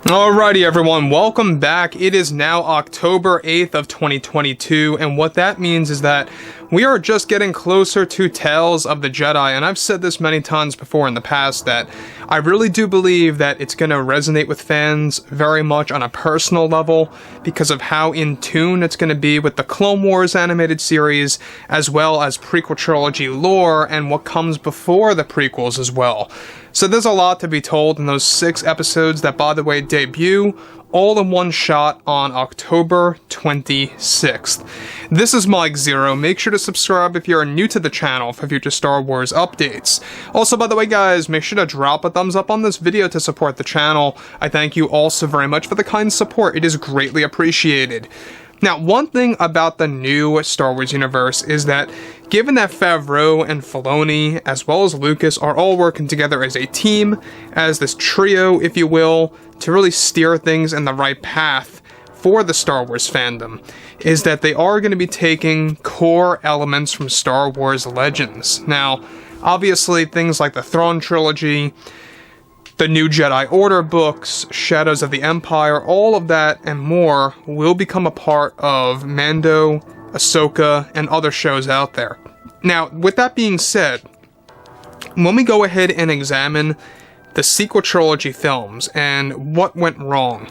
Alrighty everyone, welcome back. It is now October 8th of 2022, and what that means is that we are just getting closer to Tales of the Jedi, and I've said this many times before in the past that I really do believe that it's going to resonate with fans very much on a personal level because of how in tune it's going to be with the Clone Wars animated series, as well as prequel trilogy lore and what comes before the prequels as well. So there's a lot to be told in those 6 episodes that, by the way, debut all in one shot on October 26th. This is Mike Zero. Make sure to subscribe if you're new to the channel for future Star Wars updates. Also, by the way, guys, make sure to drop a thumbs up on this video to support the channel. I thank you all so very much for the kind support. It is greatly appreciated. Now, one thing about the new Star Wars universe is that given that Favreau and Filoni, as well as Lucas, are all working together as a team, as this trio, if you will, to really steer things in the right path for the Star Wars fandom, is that they are going to be taking core elements from Star Wars Legends. Now, obviously, things like the Throne Trilogy, the new Jedi Order books, Shadows of the Empire, all of that and more will become a part of Mando, Ahsoka, and other shows out there. Now, with that being said, when we go ahead and examine the sequel trilogy films and what went wrong,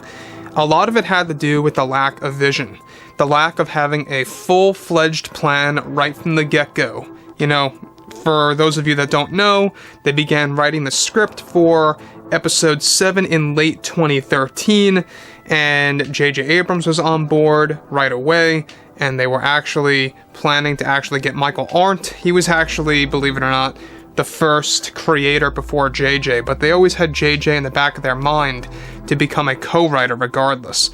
a lot of it had to do with the lack of vision, the lack of having a full-fledged plan right from the get-go. You know, for those of you that don't know, they began writing the script for Episode 7 in late 2013, and J.J. Abrams was on board right away, and they were actually planning to actually get Michael Arndt. He was actually, believe it or not, the first creator before J.J., but they always had J.J. in the back of their mind to become a co-writer regardless.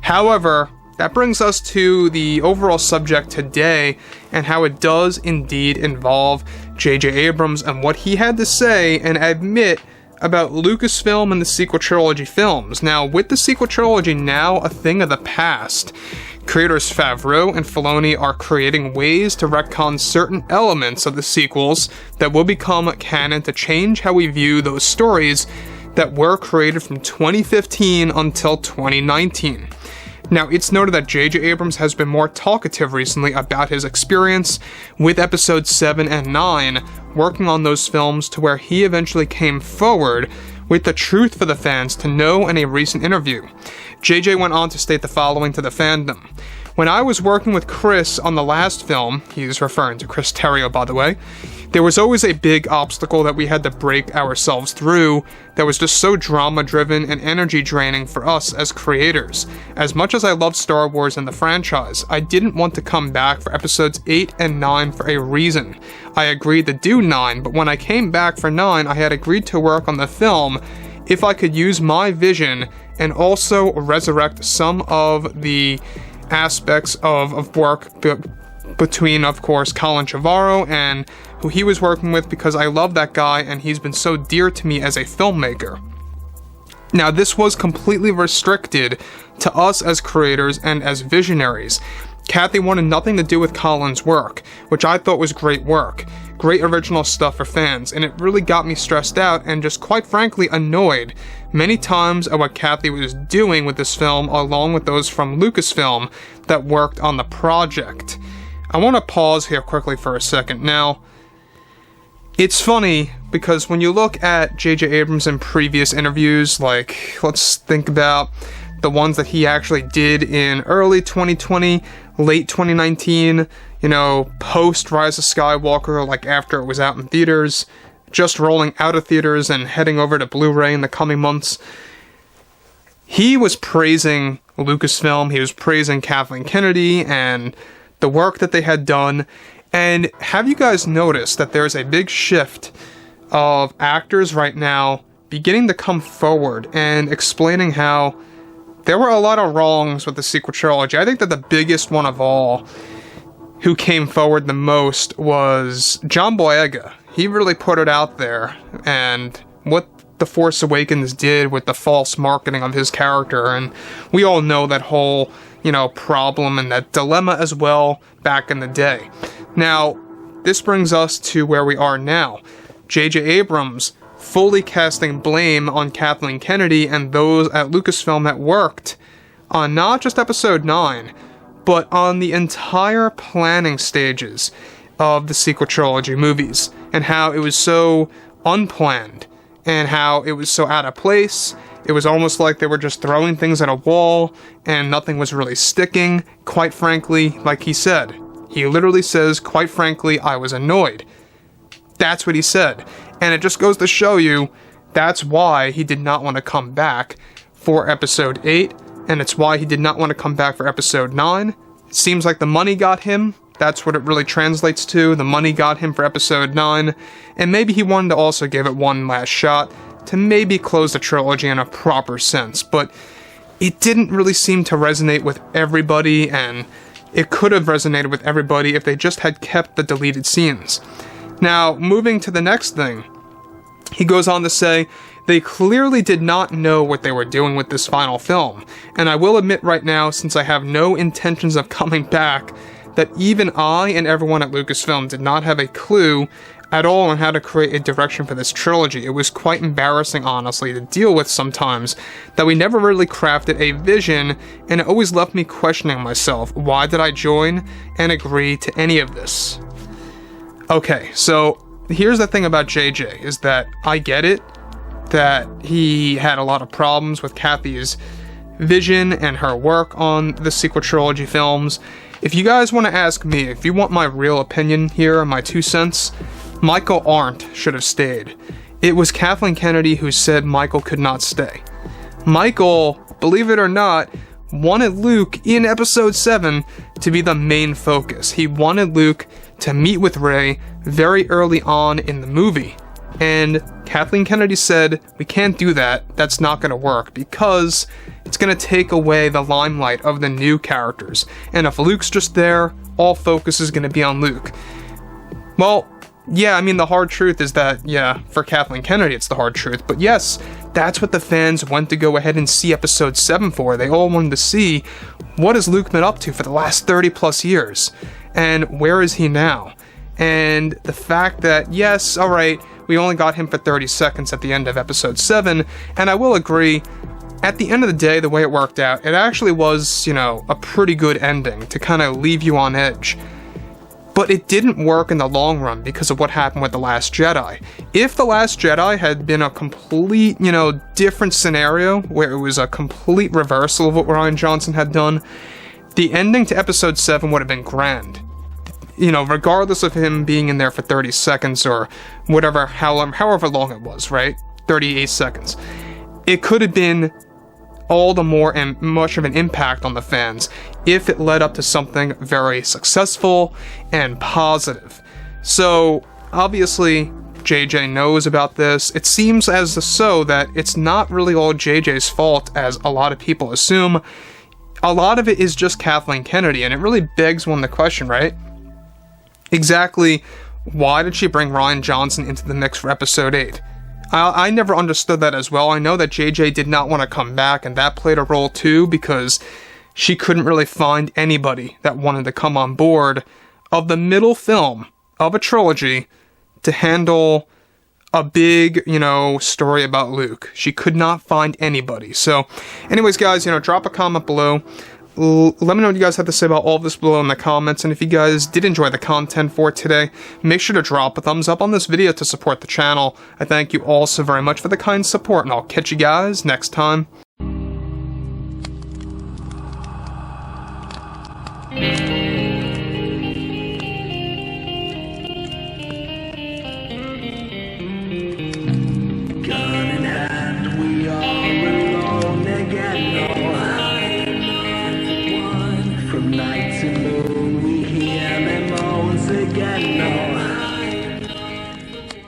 However, that brings us to the overall subject today and how it does indeed involve J.J. Abrams and what he had to say and admit about Lucasfilm and the sequel trilogy films. Now, with the sequel trilogy now a thing of the past, creators Favreau and Filoni are creating ways to retcon certain elements of the sequels that will become canon to change how we view those stories that were created from 2015 until 2019. Now, it's noted that J.J. Abrams has been more talkative recently about his experience with episodes 7 and 9, working on those films to where he eventually came forward with the truth for the fans to know in a recent interview. J.J. went on to state the following to the fandom. When I was working with Chris on the last film, he's referring to Chris Terrio, by the way, there was always a big obstacle that we had to break ourselves through that was just so drama-driven and energy-draining for us as creators. As much as I love Star Wars and the franchise, I didn't want to come back for episodes 8 and 9 for a reason. I agreed to do 9, but when I came back for 9, I had agreed to work on the film if I could use my vision and also resurrect some of the aspects of work between, of course, Colin Trevorrow and who he was working with, because I love that guy and he's been so dear to me as a filmmaker. Now, this was completely restricted to us as creators and as visionaries. Kathy wanted nothing to do with Colin's work, which I thought was great work, great original stuff for fans, and it really got me stressed out and just quite frankly annoyed many times at what Kathy was doing with this film along with those from Lucasfilm that worked on the project. I want to pause here quickly for a second. Now, it's funny because when you look at J.J. Abrams in previous interviews, like, let's think about the ones that he actually did in early 2020, late 2019, you know, post Rise of Skywalker, like after it was out in theaters, just rolling out of theaters and heading over to Blu-ray in the coming months. He was praising Lucasfilm, he was praising Kathleen Kennedy and the work that they had done. And have you guys noticed that there's a big shift of actors right now beginning to come forward and explaining how there were a lot of wrongs with the sequel trilogy? I think that the biggest one of all who came forward the most was John Boyega. He really put it out there, and what The Force Awakens did with the false marketing of his character, and we all know that whole, you know, problem and that dilemma as well back in the day. Now, this brings us to where we are now. J.J. Abrams fully casting blame on Kathleen Kennedy and those at Lucasfilm that worked on not just episode 9, but on the entire planning stages of the sequel trilogy movies, and how it was so unplanned, and how it was so out of place. It was almost like they were just throwing things at a wall, and nothing was really sticking. Quite frankly, like he said. He literally says, quite frankly, I was annoyed. That's what he said. And it just goes to show you, that's why he did not want to come back for episode 8, and it's why he did not want to come back for episode 9. It seems like the money got him. That's what it really translates to. The money got him for episode 9, and maybe he wanted to also give it one last shot to maybe close the trilogy in a proper sense, but it didn't really seem to resonate with everybody, and it could have resonated with everybody if they just had kept the deleted scenes. Now, moving to the next thing, he goes on to say, they clearly did not know what they were doing with this final film, and I will admit right now, since I have no intentions of coming back, that even I and everyone at Lucasfilm did not have a clue at all on how to create a direction for this trilogy. It was quite embarrassing, honestly, to deal with sometimes, that we never really crafted a vision, and it always left me questioning myself. Why did I join and agree to any of this? Okay, so here's the thing about JJ, is that I get it, that he had a lot of problems with Kathy's vision and her work on the sequel trilogy films. If you guys want to ask me, if you want my real opinion here, my 2 cents, Michael Arndt should have stayed. It was Kathleen Kennedy who said Michael could not stay. Michael, believe it or not, wanted Luke in episode 7 to be the main focus. He wanted Luke to meet with Rey very early on in the movie. And Kathleen Kennedy said, we can't do that, that's not going to work, because it's going to take away the limelight of the new characters. And if Luke's just there, all focus is going to be on Luke. Well, yeah, I mean, the hard truth is that, yeah, for Kathleen Kennedy, it's the hard truth. But yes, that's what the fans went to go ahead and see episode 7 for. They all wanted to see, what has Luke been up to for the last 30 plus years? And where is he now? And the fact that, yes, alright, we only got him for 30 seconds at the end of episode 7, and I will agree, at the end of the day, the way it worked out, it actually was, a pretty good ending to kind of leave you on edge. But it didn't work in the long run because of what happened with The Last Jedi. If The Last Jedi had been a complete, different scenario, where it was a complete reversal of what Rian Johnson had done, the ending to episode 7 would have been grand. Regardless of him being in there for 30 seconds or whatever, however long it was, right? 38 seconds. It could have been all the more and much of an impact on the fans if it led up to something very successful and positive. So, obviously, JJ knows about this. It seems as though that it's not really all JJ's fault, as a lot of people assume. A lot of it is just Kathleen Kennedy, and it really begs one the question, right? Exactly, why did she bring Rian Johnson into the mix for episode 8? I never understood that as well. I know that JJ did not want to come back, and that played a role too, because she couldn't really find anybody that wanted to come on board of the middle film of a trilogy to handle a big, story about Luke. She could not find anybody. So, anyways, guys, drop a comment below. Let me know what you guys have to say about all of this below in the comments, and if you guys did enjoy the content for today, make sure to drop a thumbs up on this video to support the channel. I thank you all so very much for the kind support, and I'll catch you guys next time. Gun in hand, we are alone again. From night to morning.